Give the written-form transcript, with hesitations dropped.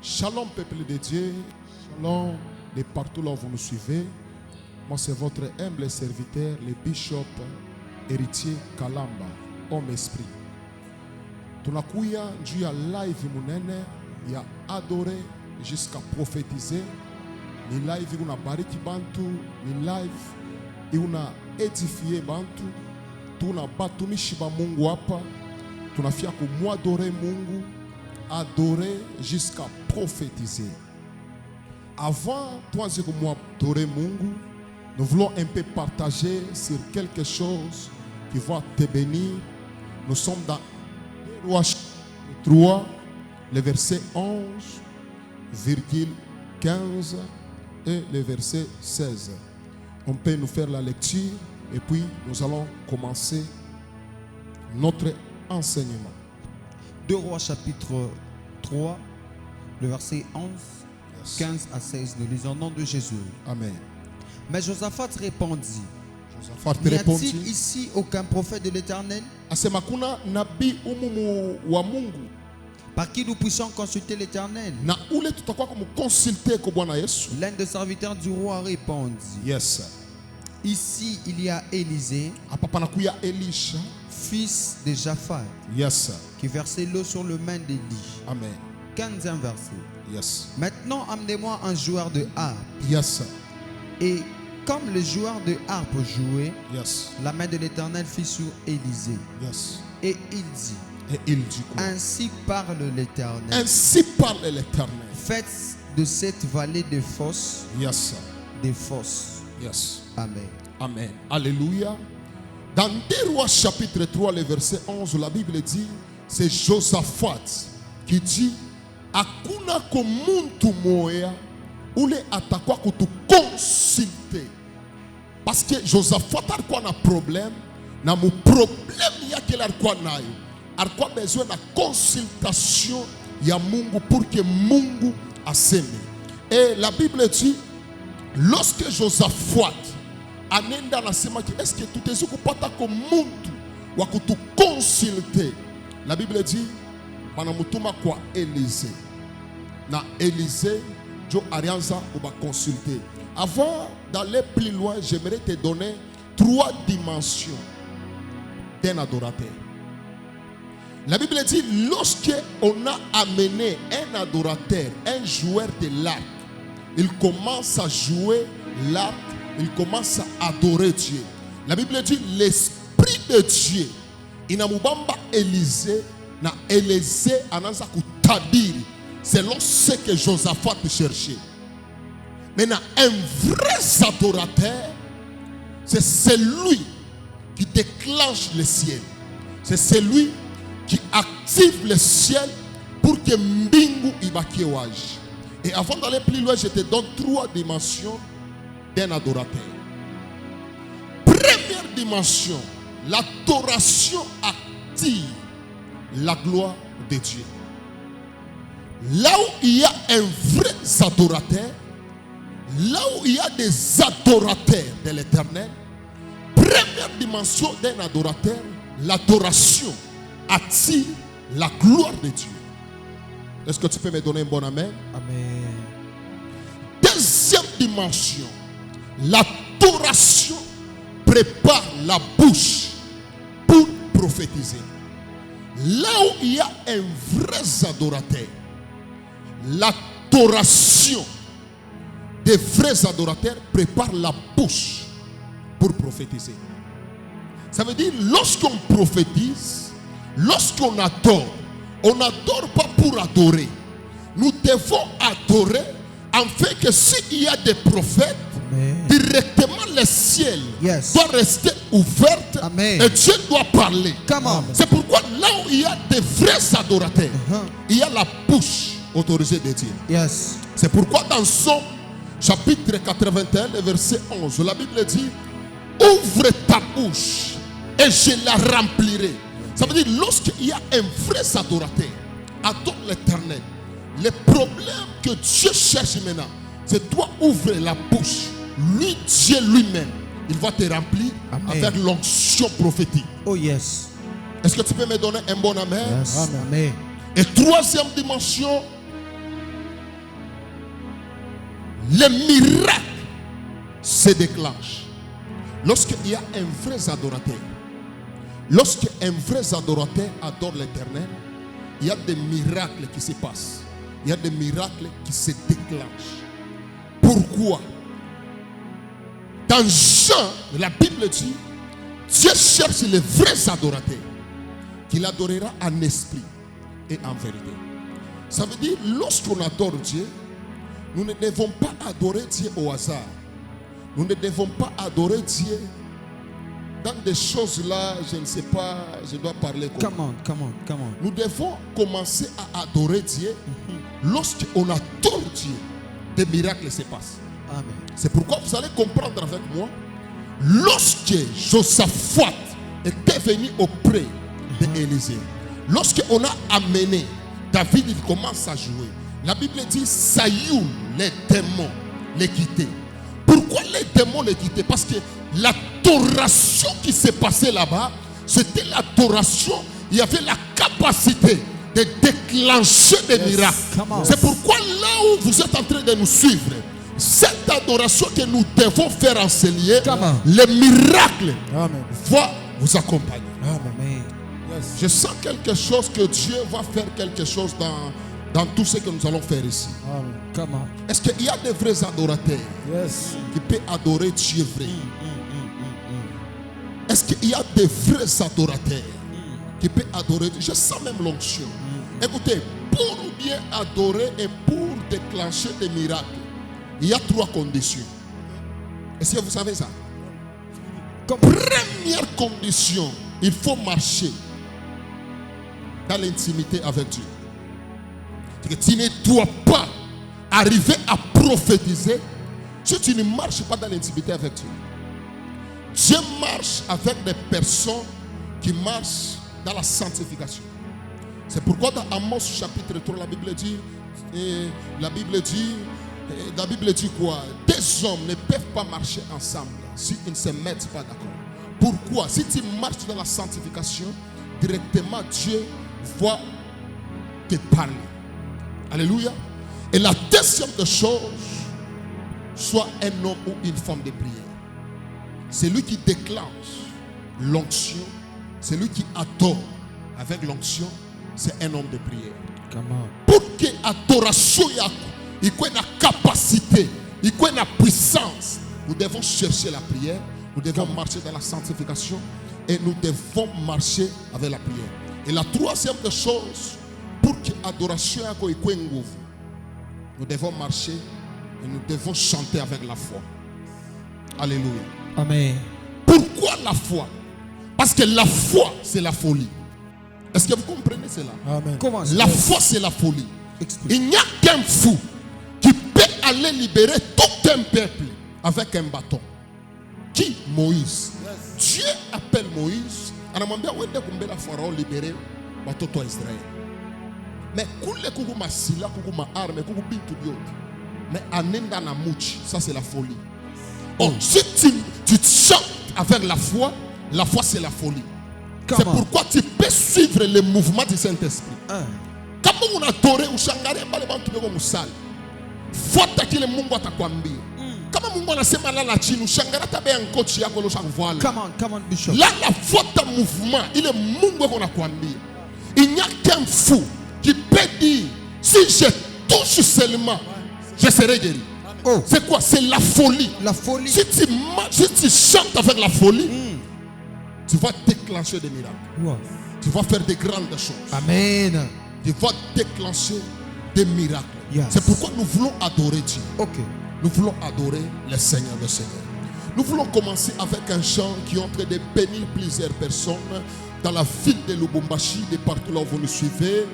Shalom peuple de Dieu, shalom de partout là où vous nous suivez. Moi c'est votre humble serviteur, le bishop héritier Kalamba, homme esprit. Tunakuya juu ya live munene ya adore jusqu'à prophétiser. Ni live una bariki bantu, ni live una edifier bantu. Tuna batumishi ba Mungu hapa. Tunafia kumwadorer Mungu, adorer jusqu'à prophétiser. Avant de kumwadorer Mungu, nous voulons un peu partager sur quelque chose qui va te bénir. Nous sommes dans Rois 3, le verset 11,15 et le verset 16. On peut nous faire la lecture et puis nous allons commencer notre enseignement. 2 Rois chapitre 3, le verset 11, 15 à 16. Nous lisons au nom de Jésus. Amen. Mais Josaphat répondit: Josaphat n'y répondit: a-t-il ici aucun prophète de l'Éternel asema kuna nabii umumu wa Mungu par qui nous puissions consulter l'Éternel? na ule tutakuwa kumconsulter kwa Bwana Yesu. L'un des serviteurs du roi répondit: Yes. ici il y a Élisée, Hapa panakuya Elisha. fils de Japhat, Yes. qui versait l'eau sur le main d'Élie. Amen. 15e verset. Yes. Maintenant amenez-moi un joueur de harpe. Yes. Et comme le joueur de harpe jouait, Yes. la main de l'Éternel fut sur Élisée. Yes. Et il dit: Et il dit quoi? ainsi parle l'Éternel. Ainsi parle l'Éternel. Faites de cette vallée des fosses, Yes. des fosses. Yes. Amen. Amen. Alléluia. Dans 2 Rois chapitre 3, le verset 11, la Bible dit, c'est Josaphat qui dit: hakuna komuntu moya ule atakwa kutu consulter. Parce que Josaphat alikuwa na problème, na mu problème yake alikuwa nayo. Alikuwa besoin na consultation ya Mungu pour que Mungu aseme. Et la Bible dit, lorsque Josaphat anenda anasema ki est-ce que tutaweza kupata kwa mtu wa kutukonsulte, la Bible dit wanamutuma kwa Élisée, na Élisée jo alianza kuba consulter. Avant d'aller plus loin, j'aimerais te donner 3 dimensions d'un adorateur. La Bible dit, lorsque on a amené un adorateur, un joueur de l'arc, il commence à jouer l'arc, il commence à adorer Dieu. La Bible dit, l'Esprit de Dieu, inamubamba Élisée, na Élisée ananza kutabiri selon ce que Josaphat cherchait. Maintenant, un vrai adorateur, c'est celui qui déclenche le ciel. C'est celui qui active le ciel pour que mbingu ibakie waji. Et avant d'aller plus loin, je te donne 3 dimensions d'un adorateur. Première dimension, l'adoration active la gloire de Dieu. Là où il y a un vrai adorateur, là où il y a des adorateurs de l'Éternel, première dimension d'un adorateur, l'adoration attire la gloire de Dieu. Est-ce que tu peux me donner un bon amen? Amen. Deuxième dimension, l'adoration prépare la bouche pour prophétiser. Là où il y a un vrai adorateur, l'adoration des vrais adorateurs prépare la bouche pour prophétiser. Ça veut dire, lorsqu'on prophétise, lorsqu'on adore, on n'adore pas pour adorer. Nous devons adorer afin que s'il y a des prophètes, Amen. directement le ciel Yes. doit rester ouvert. Amen. Et Dieu doit parler. Come on. C'est pourquoi là où il y a des vrais adorateurs, il y a la bouche autorisée de Dieu. Yes. C'est pourquoi dans Somme chapitre 81, le verset 11, la Bible dit: ouvre ta bouche et je la remplirai. Ça veut dire, lorsqu'il y a un vrai adorateur, adore l'Éternel. Le problème que Dieu cherche maintenant, c'est toi ouvrir la bouche. Lui, Dieu lui-même, il va te remplir. Amen. Avec l'onction prophétique. Oh yes. Est-ce que tu peux me donner un bon amen? Yes. Amen. Et troisième dimension, les miracles se déclenchent lorsqu'il y a un vrai adorateur. Lorsqu'un vrai adorateur adore l'Éternel, il y a des miracles qui se passent. Il y a des miracles qui se déclenchent. Pourquoi? Dans Jean, la Bible dit, Dieu cherche les vrais adorateurs qu'il adorera en esprit et en vérité. Ça veut dire, lorsqu'on adore Dieu, nous ne devons pas adorer Dieu au hasard. Nous ne devons pas adorer Dieu dans des choses là, je ne sais pas, je dois parler comment. Come on. Nous devons commencer à adorer Dieu. Lorsqu'on adore Dieu, des miracles se passent. Amen. C'est pourquoi vous allez comprendre avec moi, lorsque Josaphat était venu auprès d'Élisée, lorsqu'on a amené David, il commence à jouer. La Bible dit, Sayoul, les démons les quittaient. Pourquoi les démons les quittaient? Parce que l'adoration qui s'est passée là-bas, c'était l'adoration, il y avait la capacité de déclencher des miracles. C'est pourquoi là où vous êtes en train de nous suivre, cette adoration que nous devons faire en ce lieu, les miracles vont vous accompagner. Amen. Je sens quelque chose, que Dieu va faire quelque chose dans tout ce que nous allons faire ici. Est-ce qu'il y a des vrais adorateurs qui peuvent adorer Dieu vrai? Est-ce qu'il y a des vrais adorateurs qui peuvent adorer Dieu? Je sens même l'onction. Écoutez, pour bien adorer et pour déclencher des miracles, il y a 3 conditions. Est-ce que vous savez ça? Première condition, il faut marcher dans l'intimité avec Dieu. Tu ne dois pas arriver à prophétiser si tu ne marches pas dans l'intimité avec Dieu. Dieu marche avec des personnes qui marchent dans la sanctification. C'est pourquoi dans Amos chapitre 3, la Bible dit quoi? Deux hommes ne peuvent pas marcher ensemble s'ils ne se mettent pas d'accord. Pourquoi? Si tu marches dans la sanctification, directement Dieu va te parler. Alléluia. Et la deuxième chose, soit un homme ou une femme de prière. C'est lui qui déclenche l'onction, c'est lui qui adore avec l'onction, c'est un homme de prière. Pour que l'adoration ait la capacité, ait la puissance, nous devons chercher la prière, nous devons marcher dans la sanctification et nous devons marcher avec la prière. Et la troisième chose, pour que l'adoration ait nous devons marcher et nous devons chanter avec la foi. Alléluia. Amen. Pourquoi la foi? Parce que la foi, c'est la folie. Est-ce que vous comprenez cela? Amen. La foi, c'est la folie. Il n'y a qu'un fou qui peut aller libérer tout un peuple avec un bâton. Qui? Moïse. Dieu appelle Moïse. On a demandé à Pharaon libérer Batoto Israël. Mais kuku masila, kuku ma arme, kuku bintu biot. Mais anenda na mouchi, ça c'est la folie. Oh, si tu chantes avec la foi c'est la folie. C'est pourquoi tu peux suivre le mouvement du Saint-Esprit. Kama unatore ushangare pale bantu bego musali. Fuata kile Mungu atakwambia. Kama Mungu anasema lala chini ushangara tabe nkochi yako lo shangvala. Come on, Bishop. Lala fuata mouvement ile Mungu yako anakuambia. Il n'y a qu'un fou qui peut dire si je touche seulement, je serai guéri. Oh. C'est quoi? C'est la folie. La folie. Si tu chantes avec la folie, tu vas déclencher des miracles. Wow. Tu vas faire des grandes choses. Amen. Tu vas déclencher des miracles. Yes. C'est pourquoi nous voulons adorer Dieu. Okay. Nous voulons adorer le Seigneur des Seigneurs. Nous voulons commencer avec un chant qui est en train de bénir plusieurs personnes dans la ville de Lubumbashi, de partout là où vous nous suivez.